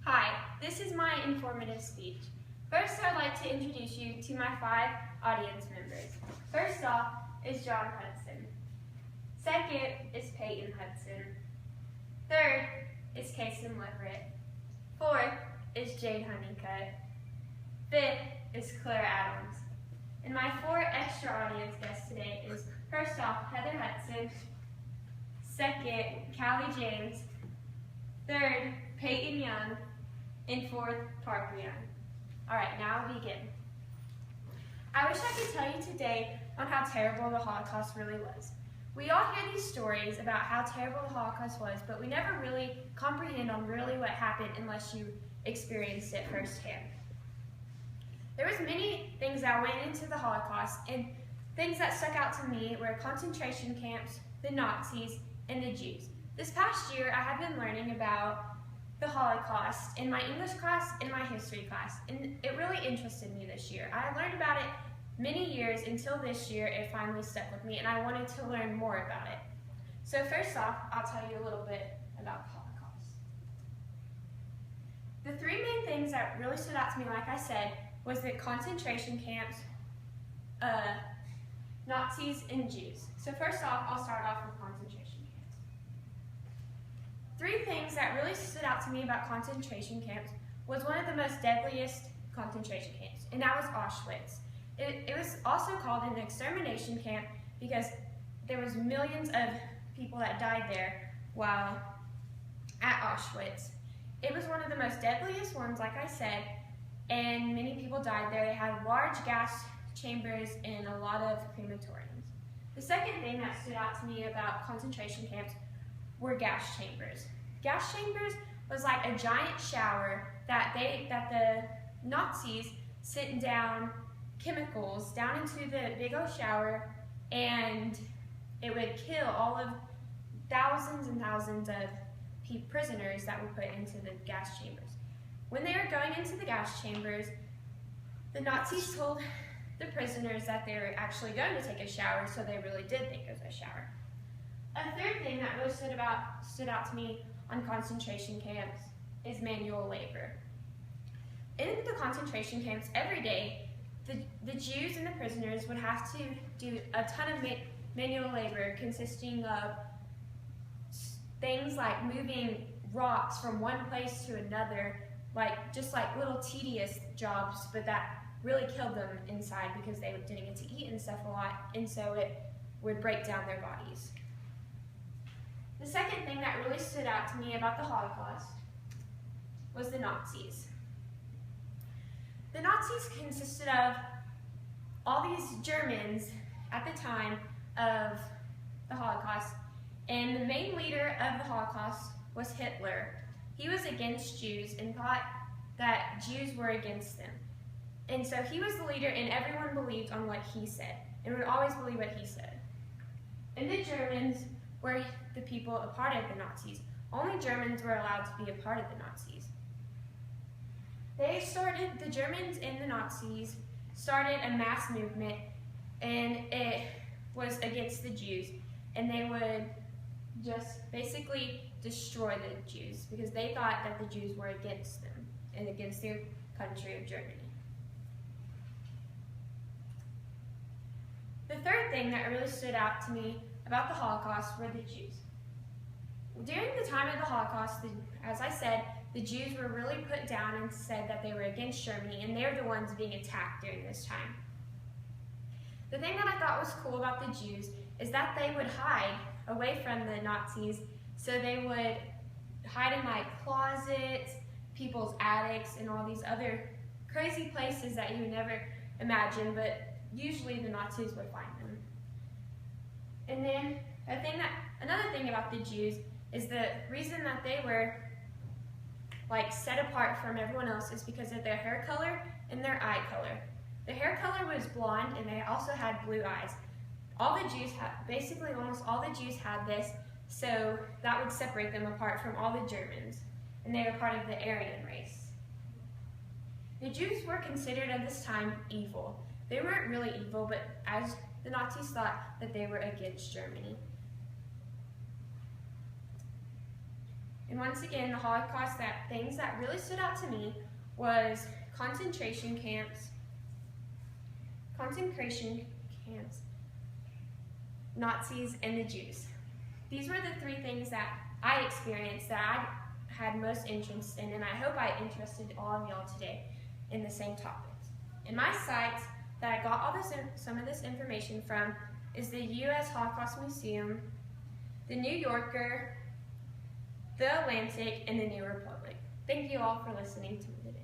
Hi, this is my informative speech. First, I'd like to introduce you to my 5 audience members. First off is John Hudson. Second is Peyton Hudson. Third is Kason Leverett. Fourth is Jade Honeycutt. Fifth is Claire Adams. And my 4 extra audience guests today is, first off, Heather Hudson. Second, Callie James. Third, Peyton Young. And fourth, Parker Young. Alright, now we begin. I wish I could tell you today on how terrible the Holocaust really was. We all hear these stories about how terrible the Holocaust was, but we never really comprehend on really what happened unless you experienced it firsthand. There was many things that went into the Holocaust, and things that stuck out to me were concentration camps, the Nazis, and the Jews. This past year, I have been learning about the Holocaust in my English class and my history class, and it really interested me this year. I learned about it many years until this year it finally stuck with me, and I wanted to learn more about it. So first off, I'll tell you a little bit about the Holocaust. The 3 main things that really stood out to me, like I said, was the concentration camps, Nazis, and Jews. So first off, I'll start off with concentration camps. 3 things that really stood out to me about concentration camps was one of the most deadliest concentration camps, and that was Auschwitz. It was also called an extermination camp because there was millions of people that died there while at Auschwitz. It was one of the most deadliest ones, like I said, and many people died there. They had large gas chambers and a lot of crematoriums. The second thing that stood out to me about concentration camps were gas chambers. Gas chambers was like a giant shower that the Nazis sent down chemicals down into the big old shower, and it would kill all of thousands and thousands of prisoners that were put into the gas chambers. When they were going into the gas chambers, the Nazis told the prisoners that they were actually going to take a shower, so they really did think it was a shower. A third thing that really stood out to me on concentration camps is manual labor. In the concentration camps, every day, the Jews and the prisoners would have to do a ton of manual labor consisting of things like moving rocks from one place to another, just like little tedious jobs, but that really killed them inside because they didn't get to eat and stuff a lot, and so it would break down their bodies. The second thing that really stood out to me about the Holocaust was the Nazis. The Nazis consisted of all these Germans at the time of the Holocaust, and the main leader of the Holocaust was Hitler. He was against Jews and thought that Jews were against them. And so he was the leader, and everyone believed on what he said, and would always believe what he said. And the Germans were the people a part of the Nazis. Only Germans were allowed to be a part of the Nazis. The Germans and the Nazis started a mass movement, and it was against the Jews, and they would just basically destroy the Jews because they thought that the Jews were against them and against their country of Germany. The third thing that really stood out to me about the Holocaust were the Jews. During the time of the Holocaust, as I said, the Jews were really put down and said that they were against Germany, and they're the ones being attacked during this time. The thing that I thought was cool about the Jews is that they would hide away from the Nazis, so they would hide in closets, people's attics, and all these other crazy places that you would never imagine, but usually the Nazis would find them. And then another thing about the Jews is the reason that they were set apart from everyone else is because of their hair color and their eye color. Their hair color was blonde, and they also had blue eyes. All the Jews basically almost all the Jews had this, so that would separate them apart from all the Germans, and they were part of the Aryan race. The Jews were considered at this time evil. They weren't really evil, but as the Nazis thought that they were against Germany. And once again, the Holocaust, things that really stood out to me was concentration camps, Nazis, and the Jews. These were the three things that I experienced that I had most interest in, and I hope I interested all of y'all today in the same topics. And my sites that I got some of this information from is the U.S. Holocaust Museum, the New Yorker, the Atlantic, and the New Republic. Thank you all for listening to me today.